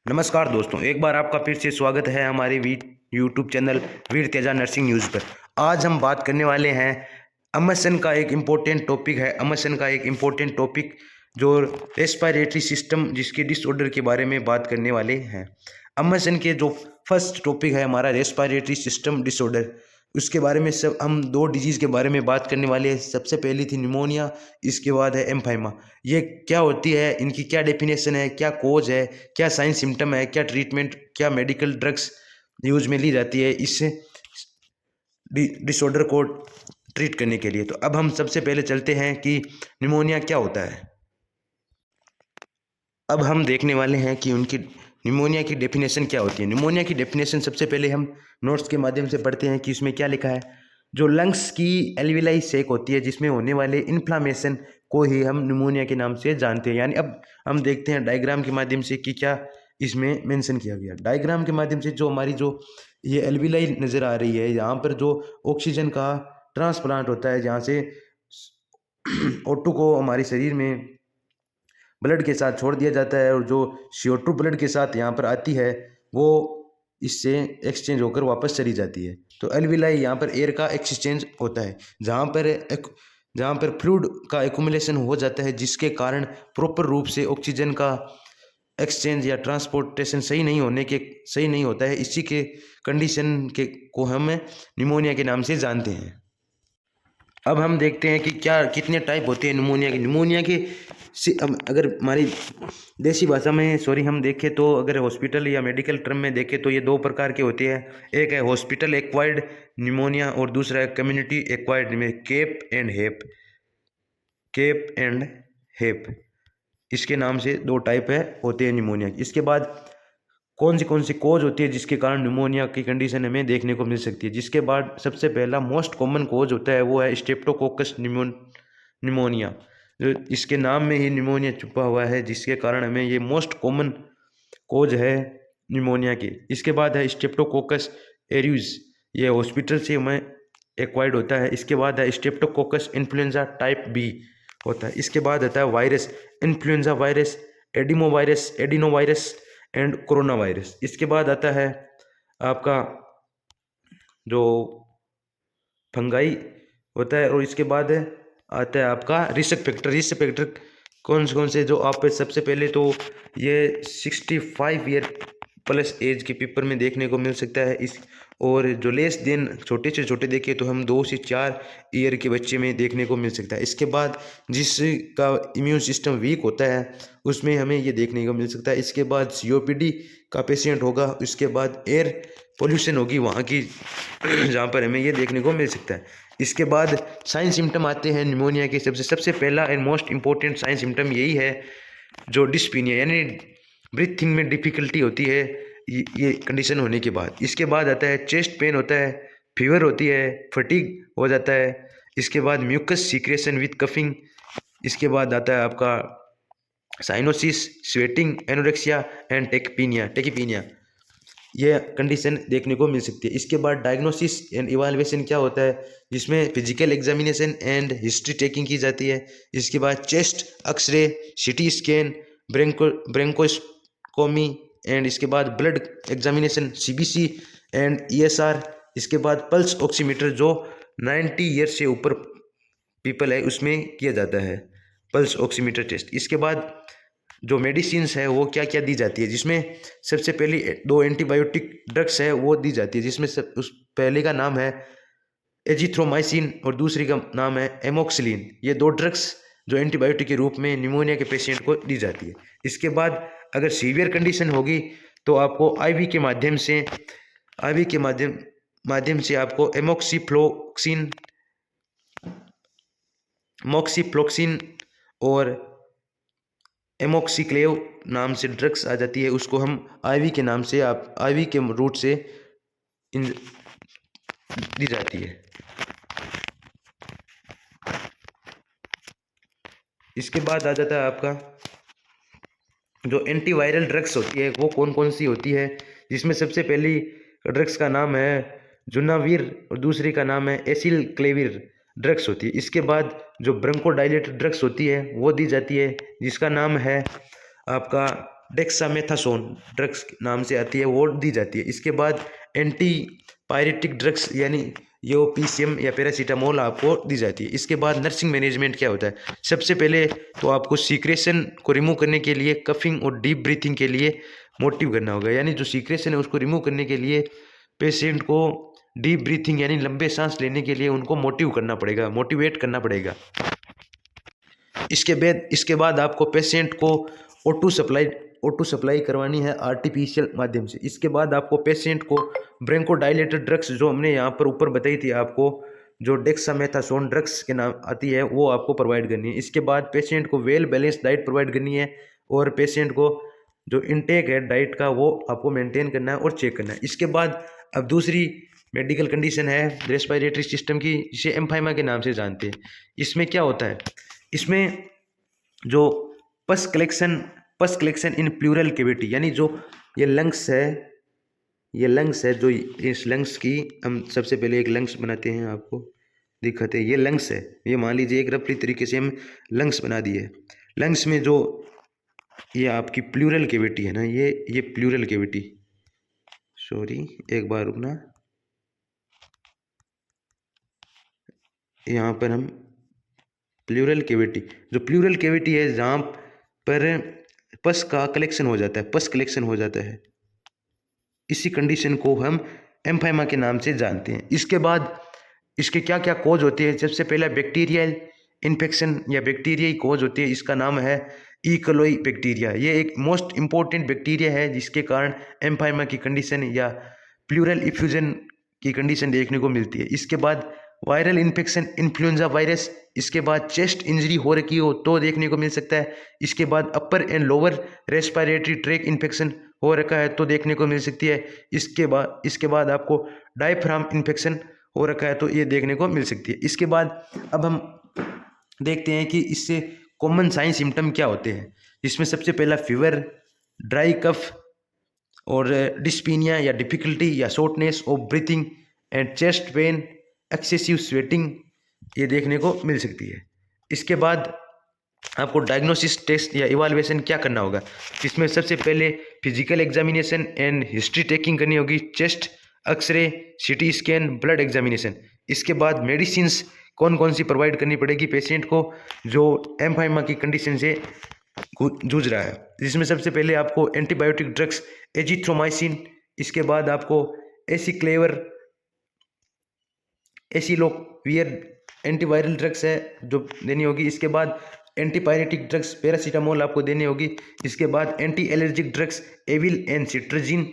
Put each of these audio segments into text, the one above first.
नमस्कार दोस्तों, एक बार आपका फिर से स्वागत है हमारे यूट्यूब चैनल वीर तेजा नर्सिंग न्यूज़ पर। आज हम बात करने वाले हैं अमसन का एक इम्पोर्टेंट टॉपिक है। अमसन का एक इम्पोर्टेंट टॉपिक जो रेस्पिरेटरी सिस्टम जिसके डिसऑर्डर के बारे में बात करने वाले हैं। अमसन के जो फर्स्ट टॉपिक है हमारा रेस्पिरेटरी सिस्टम डिसऑर्डर, उसके बारे में सब हम दो डिजीज़ के बारे में बात करने वाले हैं। सबसे पहली थी निमोनिया, इसके बाद है एम्फाइमा। ये क्या होती है, इनकी क्या डेफिनेशन है, क्या कोज है, क्या साइन सिम्टम है, क्या ट्रीटमेंट, क्या मेडिकल ड्रग्स यूज में ली जाती है इससे डिसऑर्डर को ट्रीट करने के लिए। तो अब हम सबसे पहले चलते हैं कि निमोनिया क्या होता है। अब हम देखने वाले हैं कि उनकी निमोनिया की डेफिनेशन क्या होती है। निमोनिया की डेफिनेशन सबसे पहले हम नोट्स के माध्यम से पढ़ते हैं कि इसमें क्या लिखा है। जो लंग्स की एल्विलाई सेक होती है, जिसमें होने वाले इन्फ्लामेशन को ही हम निमोनिया के नाम से जानते हैं। यानी अब हम देखते हैं डायग्राम के माध्यम से कि क्या इसमें मेंशन किया गया। डायग्राम के माध्यम से जो हमारी जो ये एल्विलाई नज़र आ रही है, यहाँ पर जो ऑक्सीजन का ट्रांसप्लांट होता है, जहाँ से O2 को हमारे शरीर में ब्लड के साथ छोड़ दिया जाता है, और जो CO2 ब्लड के साथ यहाँ पर आती है वो इससे एक्सचेंज होकर वापस चली जाती है। तो एल्विलाई यहाँ पर एयर का एक्सचेंज होता है, जहाँ पर फ्लूइड का एक्युमुलेशन हो जाता है, जिसके कारण प्रॉपर रूप से ऑक्सीजन का एक्सचेंज या ट्रांसपोर्टेशन सही नहीं होता है। इसी के कंडीशन के को हम निमोनिया के नाम से जानते हैं। अब हम देखते हैं कि क्या कितने टाइप होते हैं निमोनिया के। अगर हमारी देसी भाषा में हम देखें तो, अगर हॉस्पिटल या मेडिकल टर्म में देखें तो ये दो प्रकार के होते हैं। एक है हॉस्पिटल एक्वायर्ड निमोनिया और दूसरा है कम्युनिटी एक्वायर्ड में केप एंड हेप इसके नाम से दो टाइप होते हैं निमोनिया की। इसके बाद कौन सी कोज होती है जिसके कारण निमोनिया की कंडीशन हमें देखने को मिल सकती है। जिसके बाद सबसे पहला मोस्ट कॉमन कोज होता है वो है स्ट्रेप्टोकोकस निमोनिया। जो इसके नाम में ही निमोनिया छुपा हुआ है, जिसके कारण हमें ये मोस्ट कॉमन कोज है निमोनिया की। इसके बाद है स्ट्रेप्टोकोकस एरियस, ये हॉस्पिटल से हमें एक्वायर्ड होता है। इसके बाद है स्ट्रेप्टोकोकस इन्फ्लुएंजा टाइप बी होता है। इसके बाद आता है virus, influenza virus, adenovirus and corona virus. इसके बाद आता है आपका जो फंगाई होता है, और इसके बाद आता है आपका रिस्क फैक्टर कौन से जो आप सबसे पहले तो ये 65 ईयर प्लस एज के पेपर में देखने को मिल सकता है। और जो लेस देन छोटे से छोटे देखें तो हम 2 से 4 ईयर के बच्चे में देखने को मिल सकता है। इसके बाद जिसका इम्यून सिस्टम वीक होता है उसमें हमें ये देखने को मिल सकता है। इसके बाद COPD का पेशेंट होगा। इसके बाद एयर पोल्यूशन होगी वहाँ की जहाँ पर हमें ये देखने को मिल सकता है। इसके बाद साइन सिम्टम आते हैं निमोनिया के। सबसे पहला and most important sign symptom यही है, जो डिस्पीनिया यानी ब्रीथिंग में डिफ़िकल्टी होती है ये कंडीशन होने के बाद। इसके बाद आता है चेस्ट पेन होता है, फीवर होती है, फटीग हो जाता है। इसके बाद म्यूकस सीक्रेशन विद कफिंग। इसके बाद आता है आपका साइनोसिस, स्वेटिंग, एनोरेक्सिया एंड टेकिपीनिया ये कंडीशन देखने को मिल सकती है। इसके बाद डायग्नोसिस एंड इवाल्युएशन क्या होता है, जिसमें physical examination and history taking की जाती है। इसके बाद chest x-ray, CT scan, bronchoscopy and इसके बाद blood examination CBC and ESR। इसके बाद पल्स ऑक्सीमीटर जो 90 ईयर से ऊपर पीपल है उसमें किया जाता है पल्स ऑक्सीमीटर टेस्ट। इसके बाद जो मेडिसिन्स है वो क्या क्या दी जाती है, जिसमें सबसे पहली 2 एंटीबायोटिक ड्रग्स है वो दी जाती है, जिसमें उस पहले का नाम है एजिथ्रोमाइसिन और दूसरी का नाम है एमोक्सिलिन। ये 2 ड्रग्स जो एंटीबायोटिक के रूप में निमोनिया के पेशेंट को दी जाती है। इसके बाद अगर सीवियर कंडीशन होगी तो आपको IV के माध्यम से आपको मोक्सीफ्लोक्सिन और एमोक्सिक्लेव नाम से ड्रग्स आ जाती है। उसको हम IV के नाम से IV के रूट से दी जाती है। इसके बाद आ जाता है आपका जो एंटीवायरल ड्रग्स होती है वो कौन सी होती है, जिसमें सबसे पहली ड्रग्स का नाम है जुनावीर और दूसरी का नाम है एसिलक्लेविर ड्रग्स होती है। इसके बाद जो ब्रोंकोडायलेटर ड्रग्स होती है वो दी जाती है, जिसका नाम है आपका डेक्सामेथासोन ड्रग्स नाम से आती है, वो दी जाती है। इसके बाद एंटी पायरेटिक ड्रग्स यानी यो पीसीएम या पैरासीटामोल आपको दी जाती है। इसके बाद नर्सिंग मैनेजमेंट क्या होता है, सबसे पहले तो आपको सीक्रेशन को रिमूव करने के लिए कफिंग और डीप ब्रीथिंग के लिए मोटिव करना होगा, यानी जो सीक्रेशन है उसको रिमूव करने के लिए पेशेंट को डीप ब्रीथिंग यानी लंबे सांस लेने के लिए उनको मोटिव करना पड़ेगा, मोटिवेट करना पड़ेगा। इसके बाद आपको पेशेंट को O2 सप्लाई करवानी है आर्टिफिशियल माध्यम से। इसके बाद आपको पेशेंट को ब्रोंकोडायलेटर ड्रग्स जो हमने यहाँ पर ऊपर बताई थी आपको, जो डेक्सामेथासोन ड्रग्स के नाम आती है, वो आपको प्रोवाइड करनी है। इसके बाद पेशेंट को वेल बैलेंस डाइट प्रोवाइड करनी है और पेशेंट को जो इनटेक है डाइट का वो आपको मेंटेन करना है और चेक करना है। इसके बाद अब दूसरी मेडिकल कंडीशन है रेस्पिरेटरी सिस्टम की, जिसे एम्फाइमा के नाम से जानते हैं। इसमें क्या होता है, इसमें जो पस कलेक्शन इन प्लूरल कैविटी, यानी जो ये लंग्स है जो इस लंग्स की हम सबसे पहले एक लंग्स बनाते हैं, आपको दिखाते हैं। ये लंग्स है, ये मान लीजिए एक रफली तरीके से हम लंग्स बना दिए। लंग्स में जो ये आपकी प्लूरल कैविटी है ना, ये प्लूरल कैविटी, सॉरी एक बार रुकना, यहाँ पर हम प्लूरल कैविटी, जो प्लूरल कैविटी है जहाँ पर पस का कलेक्शन हो जाता है, पस कलेक्शन हो जाता है, इसी कंडीशन को हम एम्फाइमा के नाम से जानते हैं। इसके बाद इसके क्या क्या कॉज होते हैं, सबसे पहला बैक्टीरियल इन्फेक्शन या बैक्टीरियाई कॉज होती है, इसका नाम है ई कोलाई बैक्टीरिया। ये एक मोस्ट इम्पोर्टेंट बैक्टीरिया है जिसके कारण एम्फाइमा की कंडीशन या प्लूरल इफ्यूजन की कंडीशन देखने को मिलती है। इसके बाद वायरल इन्फेक्शन इन्फ्लुएंजा वायरस, इसके बाद चेस्ट इंजरी हो रखी हो तो देखने को मिल सकता है। इसके बाद upper and lower respiratory tract infection हो रखा है तो देखने को मिल सकती है। इसके बाद आपको डायफ्राम इन्फेक्शन हो रखा है तो ये देखने को मिल सकती है। इसके बाद अब हम देखते हैं कि इससे कॉमन साइन सिम्टम क्या होते हैं, जिसमें सबसे पहला फीवर, ड्राई कफ और डिस्पीनिया या डिफिकल्टी या shortness of breathing and chest pain, excessive sweating, ये देखने को मिल सकती है। इसके बाद आपको डायग्नोसिस टेस्ट या इवाल्युएशन क्या करना होगा, इसमें सबसे पहले physical examination and history taking करनी होगी, chest x ray, CT scan, blood examination. इसके बाद मेडिसिन्स कौन कौन सी प्रोवाइड करनी पड़ेगी पेशेंट को जो एम्फाइमा की कंडीशन से जूझ रहा है, जिसमें सबसे पहले आपको एंटीबायोटिक ड्रग्स एजिथ्रोमाइसिन, इसके बाद आपको एसिलोवियर एंटीवायरल ड्रग्स है जो देनी होगी। इसके बाद एंटीपायरेटिक ड्रग्स पैरासीटामोल आपको देनी होगी। इसके बाद anti allergic drugs Avil and cetirizine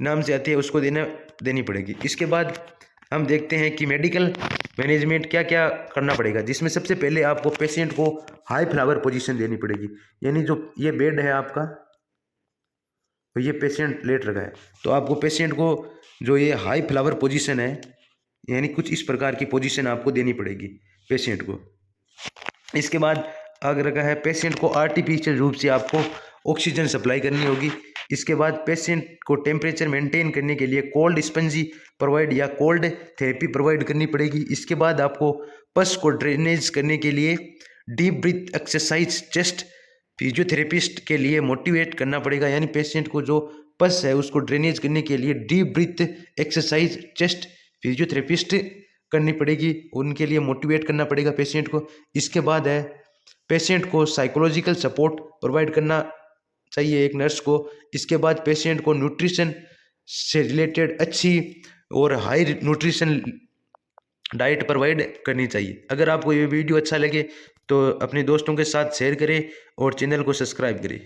नाम से आती है, उसको देनी पड़ेगी। इसके बाद हम देखते हैं कि मेडिकल मैनेजमेंट क्या क्या करना पड़ेगा, जिसमें सबसे पहले आपको पेशेंट को हाई फ्लावर पोजीशन देनी पड़ेगी, यानी जो ये बेड है आपका तो ये पेशेंट लेट रखा है तो आपको पेशेंट को जो ये हाई फ्लावर पोजीशन है, यानी कुछ इस प्रकार की पोजीशन आपको देनी पड़ेगी पेशेंट को। इसके बाद अगर रखा है पेशेंट को आर्टिफिशियल रूप से आपको ऑक्सीजन सप्लाई करनी होगी। इसके बाद पेशेंट को टेम्परेचर मेंटेन करने के लिए कोल्ड स्पंजी प्रोवाइड या कोल्ड थेरेपी प्रोवाइड करनी पड़ेगी। इसके बाद आपको पस को ड्रेनेज करने के लिए deep breath exercise chest physiotherapist के लिए मोटिवेट करना पड़ेगा, यानी पेशेंट को जो पस है उसको ड्रेनेज करने के लिए deep breath exercise chest physiotherapist करनी पड़ेगी, उनके लिए मोटिवेट करना पड़ेगा पेशेंट को। इसके बाद है पेशेंट को साइकोलॉजिकल सपोर्ट प्रोवाइड करना चाहिए एक नर्स को। इसके बाद पेशेंट को न्यूट्रिशन से रिलेटेड अच्छी और हाई न्यूट्रिशन डाइट प्रोवाइड करनी चाहिए। अगर आपको ये वीडियो अच्छा लगे तो अपने दोस्तों के साथ शेयर करें और चैनल को सब्सक्राइब करें।